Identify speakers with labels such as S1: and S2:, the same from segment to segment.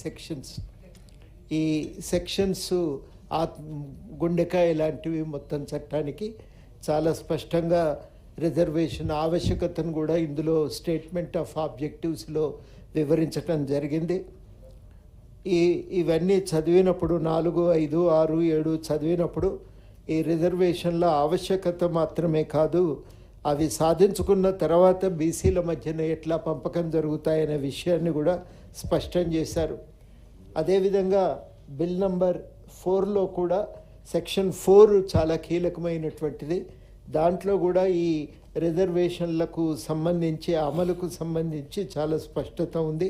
S1: Sections. ఈ sections గుండెకాయ లాంటివి మొత్తం చట్టానికి చాలా స్పష్టంగా రిజర్వేషన్ ఆవశ్యకతను కూడా ఇందులో స్టేట్మెంట్ ఆఫ్ ఆబ్జెక్టివ్స్లో వివరించటం జరిగింది. ఇవన్నీ చదివినప్పుడు 4, 5, 6, 7 చదివినప్పుడు ఈ రిజర్వేషన్ల ఆవశ్యకత మాత్రమే కాదు, అవి సాధించుకున్న తర్వాత బీసీల మధ్యన ఎట్లా పంపకం జరుగుతాయనే విషయాన్ని కూడా స్పష్టం చేశారు. అదేవిధంగా బిల్ నంబర్ 4లో కూడా సెక్షన్ 4 చాలా కీలకమైనటువంటిది. దాంట్లో కూడా ఈ రిజర్వేషన్లకు సంబంధించి అమలుకు సంబంధించి చాలా స్పష్టత ఉంది.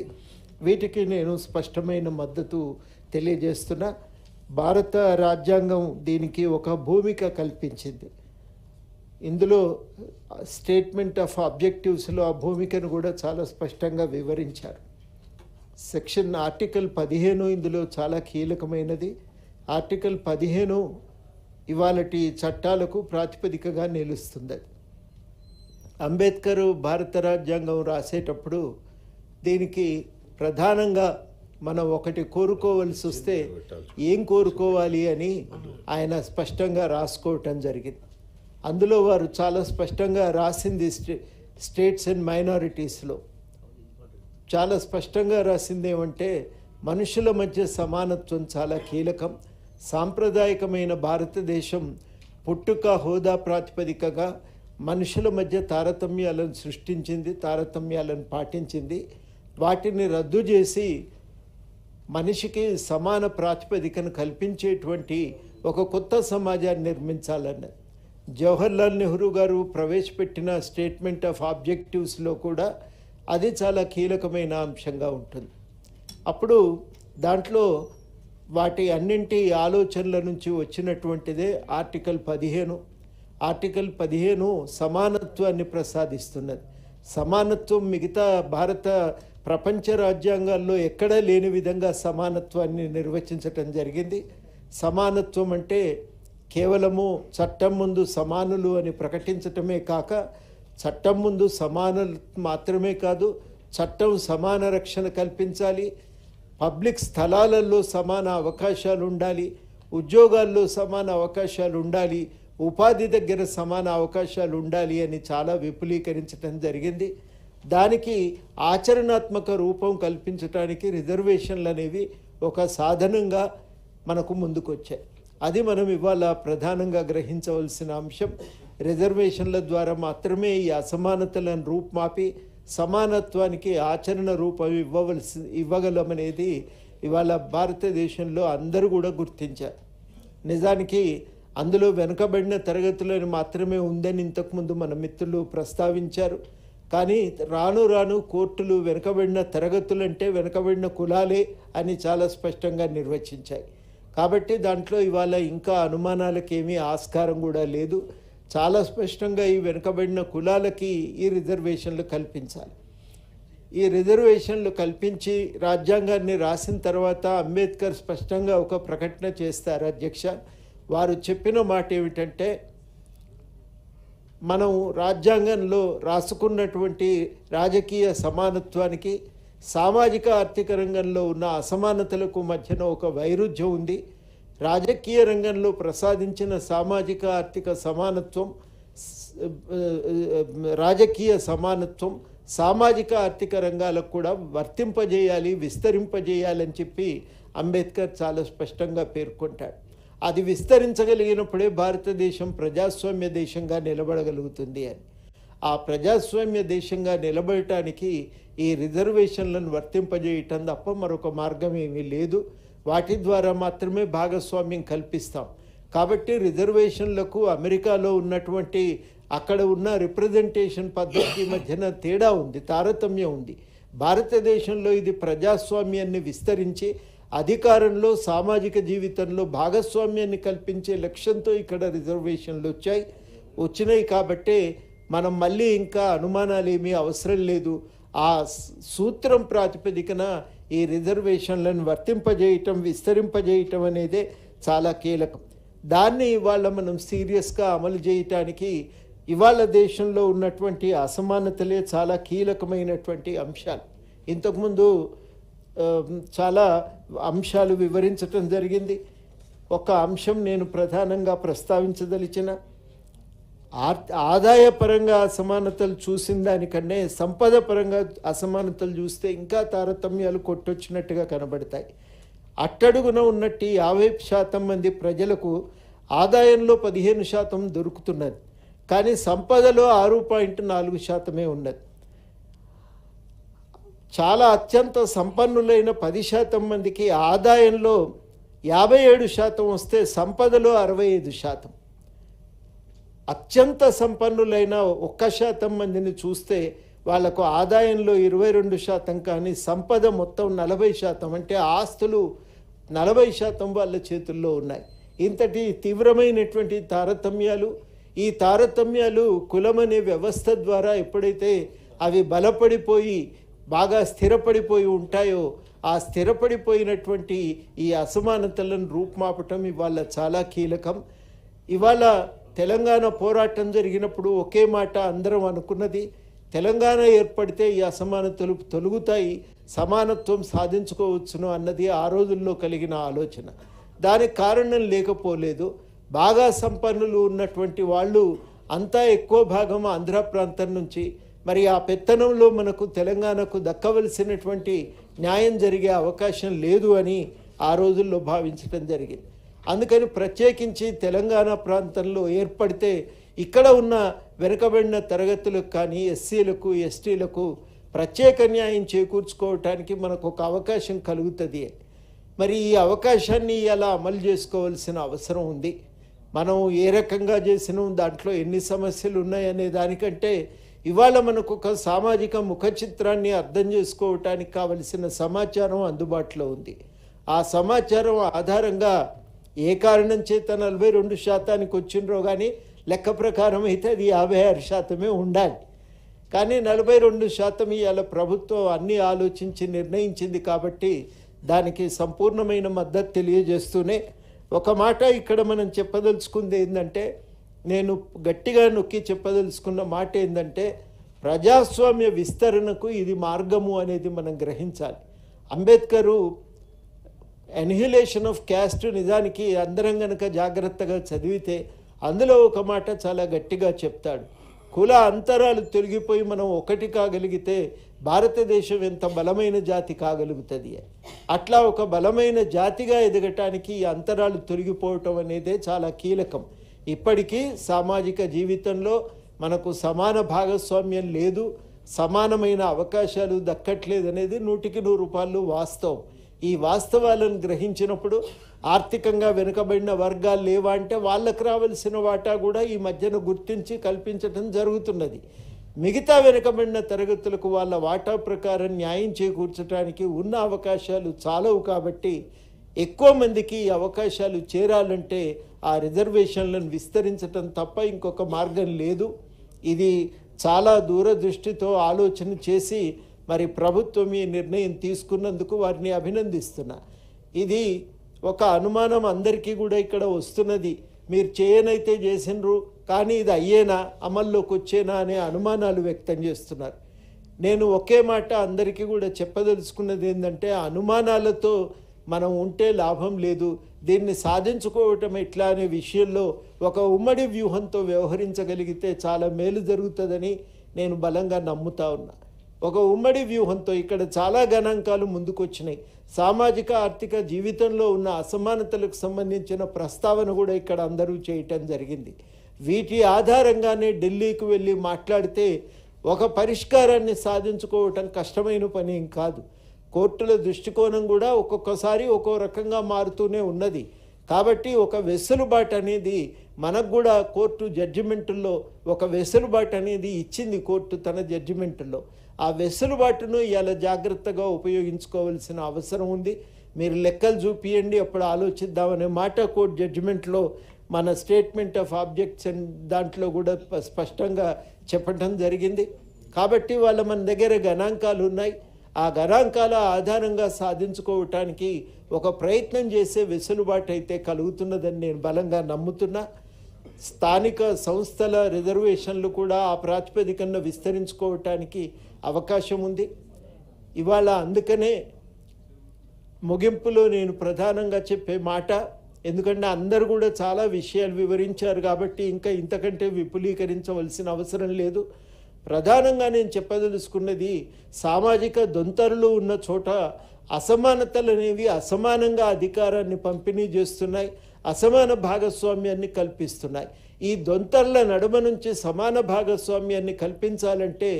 S1: వీటికి నేను స్పష్టమైన మద్దతు తెలియజేస్తున్నా. భారత రాజ్యాంగం దీనికి ఒక భూమిక కల్పించింది. ఇందులో స్టేట్మెంట్ ఆఫ్ ఆబ్జెక్టివ్స్లో ఆ భూమికను కూడా చాలా స్పష్టంగా వివరించారు. ఆర్టికల్ 15 ఇందులో చాలా కీలకమైనది. ఆర్టికల్ 15 ఇవాళటి చట్టాలకు ప్రాతిపదికగా నిలుస్తుంది. అంబేద్కర్ భారత రాజ్యాంగం రాసేటప్పుడు దీనికి ప్రధానంగా మనం ఒకటి కోరుకోవలసి వస్తే ఏం కోరుకోవాలి అని ఆయన స్పష్టంగా రాసుకోవటం జరిగింది. అందులో వారు చాలా స్పష్టంగా రాసింది స్టేట్స్ అండ్ మైనారిటీస్లో చాలా స్పష్టంగా రాసింది ఏమంటే మనుషుల మధ్య సమానత్వం చాలా కీలకం. సాంప్రదాయకమైన భారతదేశం పుట్టుక హోదా ప్రాతిపదికగా మనుషుల మధ్య తారతమ్యాలను సృష్టించింది, తారతమ్యాలను పాటించింది. వాటిని రద్దు చేసి మనిషికి సమాన ప్రాతిపదికను కల్పించేటువంటి ఒక కొత్త సమాజాన్ని నిర్మించాలన్నది జవహర్లాల్ నెహ్రూ గారు ప్రవేశపెట్టిన స్టేట్మెంట్ ఆఫ్ ఆబ్జెక్టివ్స్లో కూడా అది చాలా కీలకమైన అంశంగా ఉంటుంది. అప్పుడు దాంట్లో వాటి అన్నింటి ఆలోచనల నుంచి వచ్చినటువంటిదే ఆర్టికల్ 15. ఆర్టికల్ 15 సమానత్వాన్ని ప్రసాదిస్తున్నది. సమానత్వం మిగతా భారత ప్రపంచ రాజ్యాంగాల్లో ఎక్కడా లేని విధంగా సమానత్వాన్ని నిర్వచించటం జరిగింది. సమానత్వం అంటే కేవలము చట్టం ముందు సమానులు అని ప్రకటించటమే కాక, చట్టం ముందు సమానులు మాత్రమే కాదు, చట్టం సమాన రక్షణ కల్పించాలి, పబ్లిక్ స్థలాలలో సమాన అవకాశాలు ఉండాలి, ఉద్యోగాల్లో సమాన అవకాశాలు ఉండాలి, ఉపాధి దగ్గర సమాన అవకాశాలు ఉండాలి అని చాలా విపులీకరించడం జరిగింది. దానికి ఆచరణాత్మక రూపం కల్పించడానికి రిజర్వేషన్లు అనేవి ఒక సాధనంగా మనకు ముందుకొచ్చాయి. అది మనం ఇవాళ ప్రధానంగా గ్రహించవలసిన అంశం. రిజర్వేషన్ల ద్వారా మాత్రమే ఈ అసమానతలను రూపుమాపి సమానత్వానికి ఆచరణ రూపం ఇవ్వగలమనేది ఇవాళ భారతదేశంలో అందరూ కూడా గుర్తించారు. నిజానికి అందులో వెనుకబడిన తరగతులను మాత్రమే ఉందని ఇంతకుముందు మన మిత్రులు ప్రస్తావించారు. కానీ రాను రాను కోర్టులు వెనుకబడిన తరగతులంటే వెనుకబడిన కులాలే అని చాలా స్పష్టంగా నిర్వచించాయి. కాబట్టి దాంట్లో ఇవాళ ఇంకా అనుమానాలకేమీ ఆస్కారం కూడా లేదు. చాలా స్పష్టంగా ఈ వెనుకబడిన కులాలకి ఈ రిజర్వేషన్లు కల్పించాలి. ఈ రిజర్వేషన్లు కల్పించి రాజ్యాంగాన్ని రాసిన తర్వాత అంబేద్కర్ స్పష్టంగా ఒక ప్రకటన చేస్తారు. అధ్యక్ష, వారు చెప్పిన మాట ఏమిటంటే, మనం రాజ్యాంగంలో రాసుకున్నటువంటి రాజకీయ సమానత్వానికి సామాజిక ఆర్థిక రంగంలో ఉన్న అసమానతలకు మధ్యన ఒక వైరుధ్యం ఉంది. రాజకీయ రంగంలో ప్రసాదించిన సామాజిక ఆర్థిక సమానత్వం, రాజకీయ సమానత్వం సామాజిక ఆర్థిక రంగాలకు కూడా వర్తింపజేయాలి, విస్తరింపజేయాలని చెప్పి అంబేద్కర్ చాలా స్పష్టంగా పేర్కొంటాడు. అది విస్తరించగలిగినప్పుడే భారతదేశం ప్రజాస్వామ్య దేశంగా నిలబడగలుగుతుంది అని. ఆ ప్రజాస్వామ్య దేశంగా నిలబడటానికి ఈ రిజర్వేషన్లను వర్తింపజేయటం తప్ప మరొక మార్గం ఏమీ లేదు. వాటి ద్వారా మాత్రమే భాగస్వామ్యం కల్పిస్తాం. కాబట్టి రిజర్వేషన్లకు అమెరికాలో ఉన్నటువంటి అక్కడ ఉన్న రిప్రజెంటేషన్ పద్ధతి మధ్యన తేడా ఉంది, తారతమ్యం ఉంది. భారతదేశంలో ఇది ప్రజాస్వామ్యాన్ని విస్తరించి అధికారంలో, సామాజిక జీవితంలో భాగస్వామ్యాన్ని కల్పించే లక్ష్యంతో ఇక్కడ రిజర్వేషన్లు వచ్చినాయి. కాబట్టే మనం మళ్ళీ ఇంకా అనుమానాలు ఏమీ అవసరం లేదు. ఆ సూత్రం ప్రాతిపదికన ఈ రిజర్వేషన్లను వర్తింపజేయటం, విస్తరింపజేయటం అనేదే చాలా కీలకం. దాన్ని ఇవాళ మనం సీరియస్గా అమలు చేయటానికి ఇవాళ దేశంలో ఉన్నటువంటి అసమానతలే చాలా కీలకమైనటువంటి అంశాలు. ఇంతకుముందు చాలా అంశాలు వివరించటం జరిగింది. ఒక అంశం నేను ప్రధానంగా ప్రస్తావించదలిచిన, ఆదాయపరంగా అసమానతలు చూసిన దానికన్నా సంపద పరంగా అసమానతలు చూస్తే ఇంకా తారతమ్యాలు కొట్టొచ్చినట్టుగా కనబడతాయి. అట్టడుగున ఉన్నట్టు 50% మంది ప్రజలకు ఆదాయంలో 15% దొరుకుతున్నది, కానీ సంపదలో 6.4% ఉన్నది. చాలా అత్యంత సంపన్నులైన 10% మందికి ఆదాయంలో 57% వస్తే సంపదలో 65%. అత్యంత సంపన్నులైన 1% మందిని చూస్తే వాళ్లకు ఆదాయంలో 22%, కానీ సంపద మొత్తం 40%, అంటే ఆస్తులు 40% వాళ్ళ చేతుల్లో ఉన్నాయి. ఇంతటి తీవ్రమైనటువంటి తారతమ్యాలు, ఈ తారతమ్యాలు కులమనే వ్యవస్థ ద్వారా ఎప్పుడైతే అవి బలపడిపోయి బాగా స్థిరపడిపోయి ఉంటాయో, ఆ స్థిరపడిపోయినటువంటి ఈ అసమానతలను రూపుమాపటం ఇవాళ చాలా కీలకం. ఇవాళ తెలంగాణ పోరాటం జరిగినప్పుడు ఒకే మాట అందరం అనుకున్నది, తెలంగాణ ఏర్పడితే ఈ అసమానతలు తొలగుతాయి, సమానత్వం సాధించుకోవచ్చును అన్నది ఆ రోజుల్లో కలిగిన ఆలోచన. దానికి కారణం లేకపోలేదు. బాగా సంపన్నులు ఉన్నటువంటి వాళ్ళు అంతా ఎక్కువ భాగం ఆంధ్ర ప్రాంతం నుంచి, మరి ఆ పెత్తనంలో మనకు తెలంగాణకు దక్కవలసినటువంటి న్యాయం జరిగే అవకాశం లేదు అని ఆ రోజుల్లో భావించడం జరిగింది. అందుకని ప్రత్యేకించి తెలంగాణ ప్రాంతంలో ఏర్పడితే ఇక్కడ ఉన్న వెనుకబడిన తరగతులకు కానీ ఎస్సీలకు ఎస్టీలకు ప్రత్యేక న్యాయం చేకూర్చుకోవటానికి మనకు ఒక అవకాశం కలుగుతుంది. మరి ఈ అవకాశాన్ని ఇలా అమలు చేసుకోవాల్సిన అవసరం ఉంది. మనం ఏ రకంగా చేసినాం, దాంట్లో ఎన్ని సమస్యలు ఉన్నాయనే దానికంటే ఇవాళ మనకు ఒక సామాజిక ముఖ చిత్రాన్ని అర్థం చేసుకోవటానికి కావలసిన సమాచారం అందుబాటులో ఉంది. ఆ సమాచారం ఆధారంగా ఏ కారణం చేత 42% వచ్చిండ్రో కానీ లెక్క ప్రకారం అయితే అది 56% ఉండాలి. కానీ 42% ఇవాళ ప్రభుత్వం అన్నీ ఆలోచించి నిర్ణయించింది కాబట్టి దానికి సంపూర్ణమైన మద్దతు తెలియజేస్తూనే ఒక మాట ఇక్కడ మనం చెప్పదలుచుకుంది ఏంటంటే, నేను గట్టిగా నొక్కి చెప్పదలుచుకున్న మాట ఏంటంటే, ప్రజాస్వామ్య విస్తరణకు ఇది మార్గము అనేది మనం గ్రహించాలి. అంబేద్కరు ఎన్హిలేషన్ ఆఫ్ క్యాస్ట్ నిజానికి అందరం గనక జాగ్రత్తగా చదివితే అందులో ఒక మాట చాలా గట్టిగా చెప్తాడు. కుల అంతరాలు తొలగిపోయి మనం ఒకటి కాగలిగితే భారతదేశం ఎంత బలమైన జాతి కాగలుగుతుంది. అట్లా ఒక బలమైన జాతిగా ఎదగటానికి ఈ అంతరాలు తొలగిపోవటం అనేదే చాలా కీలకం. ఇప్పటికీ సామాజిక జీవితంలో మనకు సమాన భాగస్వామ్యం లేదు, సమానమైన అవకాశాలు దక్కట్లేదు అనేది 100% వాస్తవం. ఈ వాస్తవాలను గ్రహించినప్పుడు ఆర్థికంగా వెనుకబడిన వర్గాలు లేవా అంటే వాళ్ళకు రావాల్సిన వాటా కూడా ఈ మధ్యన గుర్తించి కల్పించడం జరుగుతున్నది. మిగతా వెనుకబడిన తరగతులకు వాళ్ళ వాటా ప్రకారం న్యాయం చేకూర్చడానికి ఉన్న అవకాశాలు చాలవు. కాబట్టి ఎక్కువ మందికి ఈ అవకాశాలు చేరాలంటే ఆ రిజర్వేషన్లను విస్తరించడం తప్ప ఇంకొక మార్గం లేదు. ఇది చాలా దూరదృష్టితో ఆలోచన చేసి మరి ప్రభుత్వం ఈ నిర్ణయం తీసుకున్నందుకు వారిని అభినందిస్తున్నా. ఇది ఒక అనుమానం అందరికీ కూడా ఇక్కడ వస్తున్నది, మీరు చేయనైతే చేసినరు కానీ ఇది అయ్యేనా, అమల్లోకి వచ్చేనా అనే అనుమానాలు వ్యక్తం చేస్తున్నారు. నేను ఒకే మాట అందరికీ కూడా చెప్పదలుచుకున్నది ఏంటంటే, అనుమానాలతో మనం ఉంటే లాభం లేదు. దీన్ని సాధించుకోవటం ఎట్లా అనే విషయంలో ఒక ఉమ్మడి వ్యూహంతో వ్యవహరించగలిగితే చాలా మేలు జరుగుతుందని నేను బలంగా నమ్ముతా ఉన్నా. ఒక ఉమ్మడి వ్యూహంతో ఇక్కడ చాలా గణాంకాలు ముందుకొచ్చినాయి. సామాజిక ఆర్థిక జీవితంలో ఉన్న అసమానతలకు సంబంధించిన ప్రస్తావన కూడా ఇక్కడ అందరూ చేయటం జరిగింది. వీటి ఆధారంగానే ఢిల్లీకి వెళ్ళి మాట్లాడితే ఒక పరిష్కారాన్ని సాధించుకోవటం కష్టమైన పని ఏం కాదు. కోర్టుల దృష్టికోణం కూడా ఒక్కొక్కసారి ఒక్కో రకంగా మారుతూనే ఉన్నది. కాబట్టి ఒక వెసులుబాటు అనేది మనకు కూడా కోర్టు జడ్జిమెంటుల్లో ఒక వెసులుబాటు అనేది ఇచ్చింది కోర్టు తన జడ్జిమెంటుల్లో. ఆ వెసులుబాటును ఇలా జాగ్రత్తగా ఉపయోగించుకోవాల్సిన అవసరం ఉంది. మీరు లెక్కలు చూపియండి అప్పుడు ఆలోచిద్దామనే మాట కోర్టు జడ్జిమెంట్లో మన స్టేట్మెంట్ ఆఫ్ ఆబ్జెక్ట్స్ అండ్ దాంట్లో కూడా స్పష్టంగా చెప్పడం జరిగింది. కాబట్టి మన దగ్గర గణాంకాలు ఉన్నాయి. ఆ గణాంకాల ఆధారంగా సాధించుకోవటానికి ఒక ప్రయత్నం చేసే వెసులుబాటు అయితే కలుగుతున్నదని నేను బలంగా నమ్ముతున్నా. స్థానిక సంస్థల రిజర్వేషన్లు కూడా ఆ ప్రాతిపదికన విస్తరించుకోవటానికి అవకాశం ఉంది ఇవాళ. అందుకనే ముగింపులో నేను ప్రధానంగా చెప్పే మాట, ఎందుకంటే అందరూ కూడా చాలా విషయాలు వివరించారు కాబట్టి ఇంకా ఇంతకంటే విపులీకరించవలసిన అవసరం లేదు. ప్రధానంగా నేను చెప్పదలుచుకున్నది, సామాజిక దొంతరలు ఉన్న చోట అసమానతలు అనేవి అసమానంగా అధికారాన్ని పంపిణీ చేస్తున్నాయి, అసమాన భాగస్వామ్యాన్ని కల్పిస్తున్నాయి. ఈ దొంతర్ల నడుమ నుంచి సమాన భాగస్వామ్యాన్ని కల్పించాలంటే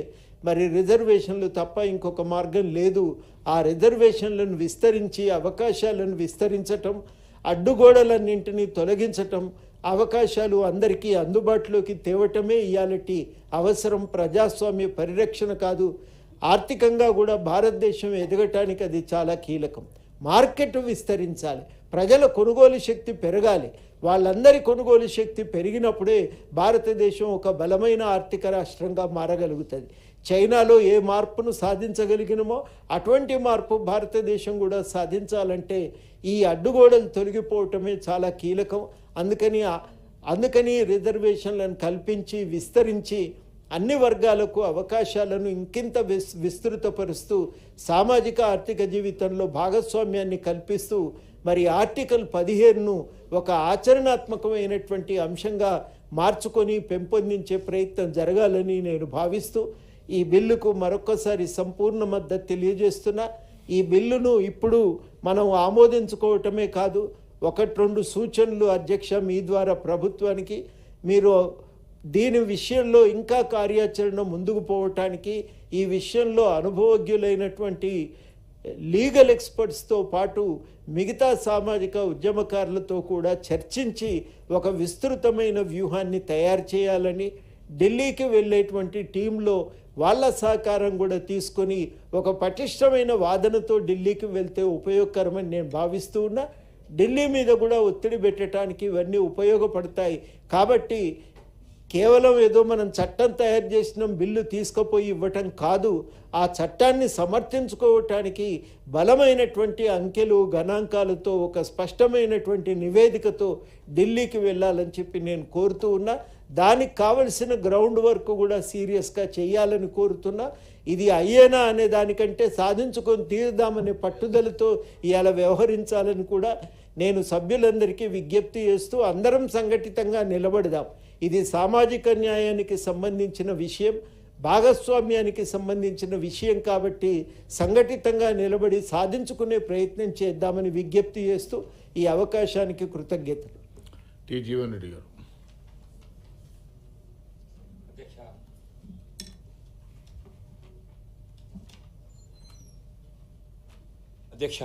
S1: మరి రిజర్వేషన్లు తప్ప ఇంకొక మార్గం లేదు. ఆ రిజర్వేషన్లను విస్తరించి అవకాశాలను విస్తరించటం, అడ్డుగోడలన్నింటినీ తొలగించటం, అవకాశాలు అందరికీ అందుబాటులోకి తేవటమే ఇయాలటి అవసరం. ప్రజాస్వామ్య పరిరక్షణ కాదు, ఆర్థికంగా కూడా భారతదేశం ఎదగటానికి అది చాలా కీలకం. మార్కెట్ విస్తరించాలి, ప్రజల కొనుగోలు శక్తి పెరగాలి. వాళ్ళందరి కొనుగోలు శక్తి పెరిగినప్పుడే భారతదేశం ఒక బలమైన ఆర్థిక రాష్ట్రంగా మారగలుగుతుంది. చైనాలో ఏ మార్పును సాధించగలిగినమో అటువంటి మార్పు భారతదేశం కూడా సాధించాలంటే ఈ అడ్డుగోడలు తొలగిపోవటమే చాలా కీలకం. అందుకని రిజర్వేషన్లను కల్పించి విస్తరించి అన్ని వర్గాలకు అవకాశాలను ఇంకింత విస్తృతపరుస్తూ సామాజిక ఆర్థిక జీవితంలో భాగస్వామ్యాన్ని కల్పిస్తూ మరి ఆర్టికల్ 15ను ఒక ఆచరణాత్మకమైనటువంటి అంశంగా మార్చుకొని పెంపొందించే ప్రయత్నం జరగాలని నేను భావిస్తూ ఈ బిల్లుకు మరొక్కసారి సంపూర్ణ మద్దతు తెలియజేస్తున్నా. ఈ బిల్లును ఇప్పుడు మనం ఆమోదించుకోవటమే కాదు, 1-2 సూచనలు అధ్యక్ష మీ ద్వారా ప్రభుత్వానికి, మీరు దీని విషయంలో ఇంకా కార్యాచరణ ముందుకు పోవటానికి ఈ విషయంలో అనుభవజ్ఞులైనటువంటి లీగల్ ఎక్స్పర్ట్స్తో పాటు మిగతా సామాజిక ఉద్యమకారులతో కూడా చర్చించి ఒక విస్తృతమైన వ్యూహాన్ని తయారు చేయాలని, ఢిల్లీకి వెళ్ళేటువంటి టీంలో వాళ్ళ సహకారం కూడా తీసుకొని ఒక పటిష్టమైన వాదనతో ఢిల్లీకి వెళ్తే ఉపయోగకరమని నేను భావిస్తూ ఉన్నా. ఢిల్లీ మీద కూడా ఒత్తిడి పెట్టడానికి ఇవన్నీ ఉపయోగపడతాయి. కాబట్టి కేవలం ఏదో మనం చట్టం తయారు చేసిన బిల్లు తీసుకుపోయి ఇవ్వటం కాదు, ఆ చట్టాన్ని సమర్థించుకోవటానికి బలమైనటువంటి అంకెలు గణాంకాలతో ఒక స్పష్టమైనటువంటి నివేదికతో ఢిల్లీకి వెళ్ళాలని చెప్పి నేను కోరుతూ ఉన్నా. దానికి కావలసిన గ్రౌండ్ వర్క్ కూడా సీరియస్గా చేయాలని కోరుతున్నా. ఇది అయ్యేనా అనే దానికంటే సాధించుకొని తీరుదామనే పట్టుదలతో ఇవాళ వ్యవహరించాలని కూడా నేను సభ్యులందరికీ విజ్ఞప్తి చేస్తూ అందరం సంఘటితంగా నిలబడదాం. ఇది సామాజిక న్యాయానికి సంబంధించిన విషయం, భాగస్వామ్యానికి సంబంధించిన విషయం కాబట్టి సంఘటితంగా నిలబడి సాధించుకునే ప్రయత్నం చేద్దామని విజ్ఞప్తి చేస్తూ ఈ అవకాశానికి కృతజ్ఞతలు.
S2: టి జీవన్ రెడ్డి గారు.
S3: అధ్యక్ష